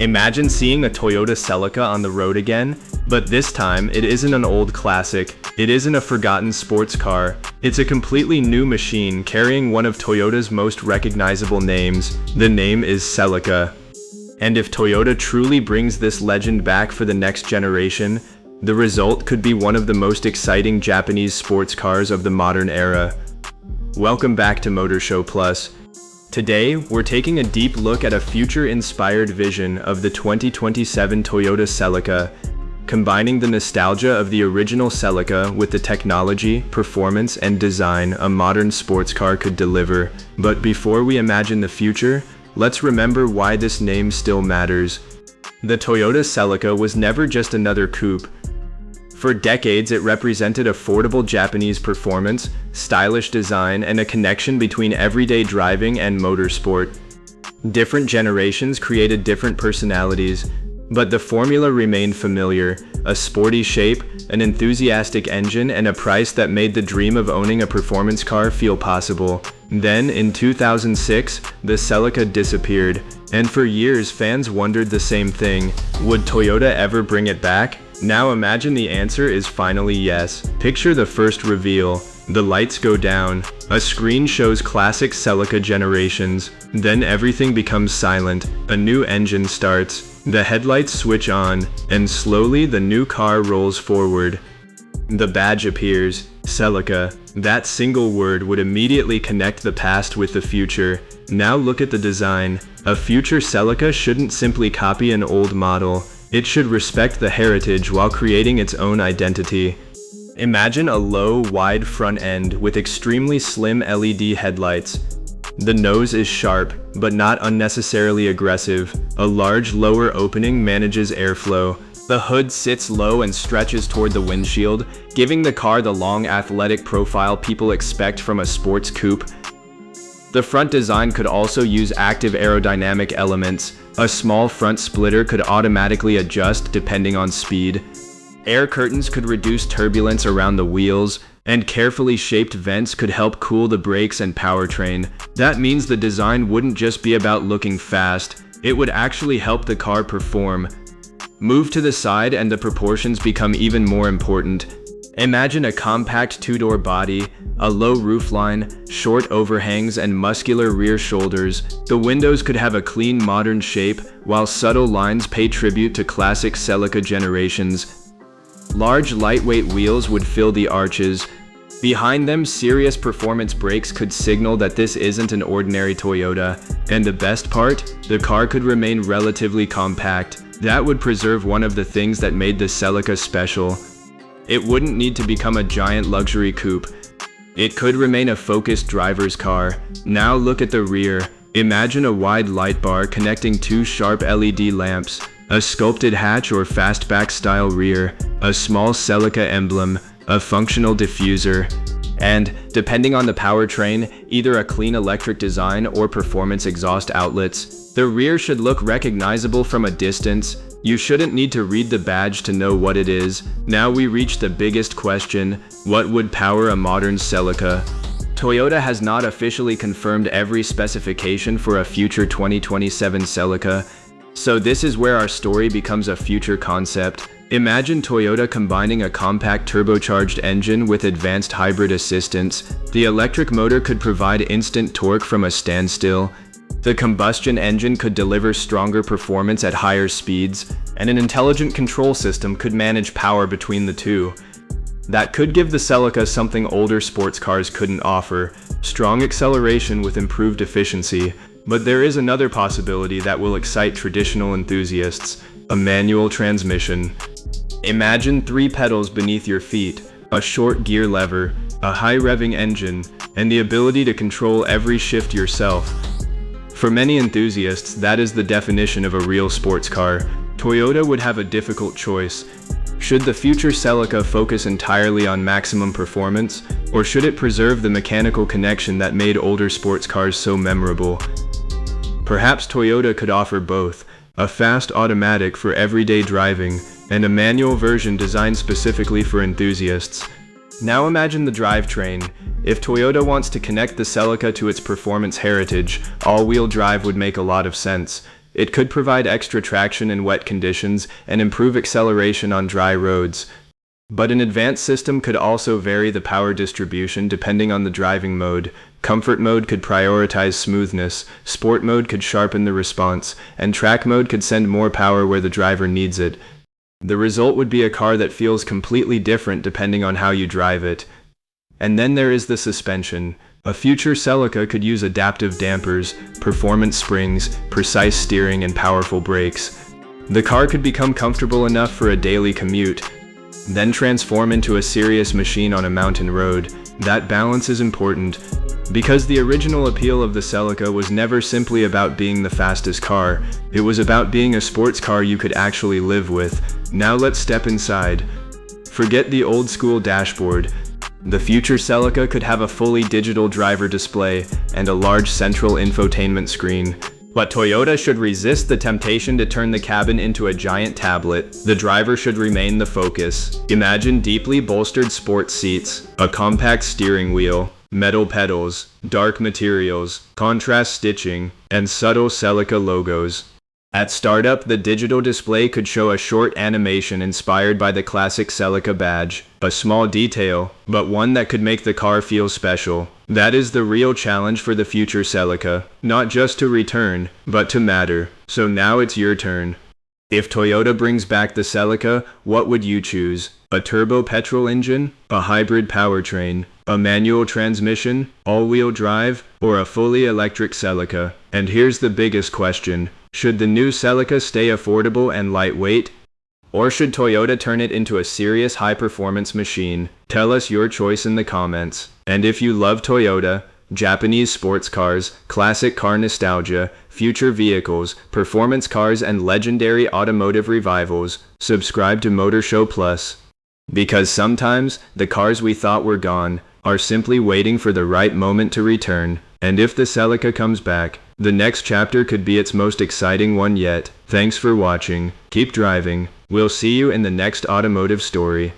Imagine seeing a Toyota Celica on the road again, but this time it isn't an old classic, it isn't a forgotten sports car, it's a completely new machine carrying one of Toyota's most recognizable names. The name is Celica. And if Toyota truly brings this legend back for the next generation, the result could be one of the most exciting Japanese sports cars of the modern era. Welcome back to Motor Show Plus. Today, we're taking a deep look at a future-inspired vision of the 2027 Toyota Celica, combining the nostalgia of the original Celica with the technology, performance, and design a modern sports car could deliver. But before we imagine the future, let's remember why this name still matters. The Toyota Celica was never just another coupe. For decades, it represented affordable Japanese performance, stylish design, and a connection between everyday driving and motorsport. Different generations created different personalities, but the formula remained familiar: a sporty shape, an enthusiastic engine, and a price that made the dream of owning a performance car feel possible. Then, in 2006, the Celica disappeared, and for years fans wondered the same thing: would Toyota ever bring it back? Now imagine the answer is finally yes. Picture the first reveal. The lights go down. A screen shows classic Celica generations. Then everything becomes silent. A new engine starts. The headlights switch on, and slowly the new car rolls forward. The badge appears. Celica. That single word would immediately connect the past with the future. Now look at the design. A future Celica shouldn't simply copy an old model. It should respect the heritage while creating its own identity. Imagine a low, wide front end with extremely slim LED headlights. The nose is sharp, but not unnecessarily aggressive. A large lower opening manages airflow. The hood sits low and stretches toward the windshield, giving the car the long athletic profile people expect from a sports coupe. The front design could also use active aerodynamic elements. A small front splitter could automatically adjust depending on speed. Air curtains could reduce turbulence around the wheels, and carefully shaped vents could help cool the brakes and powertrain. That means the design wouldn't just be about looking fast, it would actually help the car perform. Move to the side and the proportions become even more important. Imagine a compact two-door body, a low roofline, short overhangs, and muscular rear shoulders. The windows could have a clean modern shape, while subtle lines pay tribute to classic Celica generations. Large lightweight wheels would fill the arches. Behind them, serious performance brakes could signal that this isn't an ordinary Toyota. And the best part? The car could remain relatively compact. That would preserve one of the things that made the Celica special. It wouldn't need to become a giant luxury coupe. It could remain a focused driver's car. Now look at the rear. Imagine a wide light bar connecting two sharp LED lamps, a sculpted hatch or fastback style rear, a small Celica emblem, a functional diffuser, and, depending on the powertrain, either a clean electric design or performance exhaust outlets. The rear should look recognizable from a distance. You shouldn't need to read the badge to know what it is. Now we reach the biggest question: what would power a modern Celica? Toyota has not officially confirmed every specification for a future 2027 Celica, so this is where our story becomes a future concept. Imagine Toyota combining a compact turbocharged engine with advanced hybrid assistance. The electric motor could provide instant torque from a standstill. The combustion engine could deliver stronger performance at higher speeds, and an intelligent control system could manage power between the two. That could give the Celica something older sports cars couldn't offer: strong acceleration with improved efficiency. But there is another possibility that will excite traditional enthusiasts: a manual transmission. Imagine 3 pedals beneath your feet, a short gear lever, a high-revving engine, and the ability to control every shift yourself. For many enthusiasts, that is the definition of a real sports car. Toyota would have a difficult choice. Should the future Celica focus entirely on maximum performance, or should it preserve the mechanical connection that made older sports cars so memorable? Perhaps Toyota could offer both: a fast automatic for everyday driving, and a manual version designed specifically for enthusiasts. Now imagine the drivetrain. If Toyota wants to connect the Celica to its performance heritage, all-wheel drive would make a lot of sense. It could provide extra traction in wet conditions and improve acceleration on dry roads. But an advanced system could also vary the power distribution depending on the driving mode. Comfort mode could prioritize smoothness, sport mode could sharpen the response, and track mode could send more power where the driver needs it. The result would be a car that feels completely different depending on how you drive it. And then there is the suspension. A future Celica could use adaptive dampers, performance springs, precise steering, and powerful brakes. The car could become comfortable enough for a daily commute, then transform into a serious machine on a mountain road. That balance is important, because the original appeal of the Celica was never simply about being the fastest car. It was about being a sports car you could actually live with. Now let's step inside. Forget the old school dashboard. The future Celica could have a fully digital driver display and a large central infotainment screen. But Toyota should resist the temptation to turn the cabin into a giant tablet. The driver should remain the focus. Imagine deeply bolstered sports seats, a compact steering wheel, metal pedals, dark materials, contrast stitching, and subtle Celica logos. At startup, the digital display could show a short animation inspired by the classic Celica badge. A small detail, but one that could make the car feel special. That is the real challenge for the future Celica. Not just to return, but to matter. So now it's your turn. If Toyota brings back the Celica, what would you choose? A turbo petrol engine? A hybrid powertrain? A manual transmission? All-wheel drive? Or a fully electric Celica? And here's the biggest question. Should the new Celica stay affordable and lightweight? Or should Toyota turn it into a serious high-performance machine? Tell us your choice in the comments. And if you love Toyota, Japanese sports cars, classic car nostalgia, future vehicles, performance cars, and legendary automotive revivals, subscribe to Motor Show Plus. Because sometimes, the cars we thought were gone are simply waiting for the right moment to return. And if the Celica comes back, the next chapter could be its most exciting one yet. Thanks for watching. Keep driving. We'll see you in the next automotive story.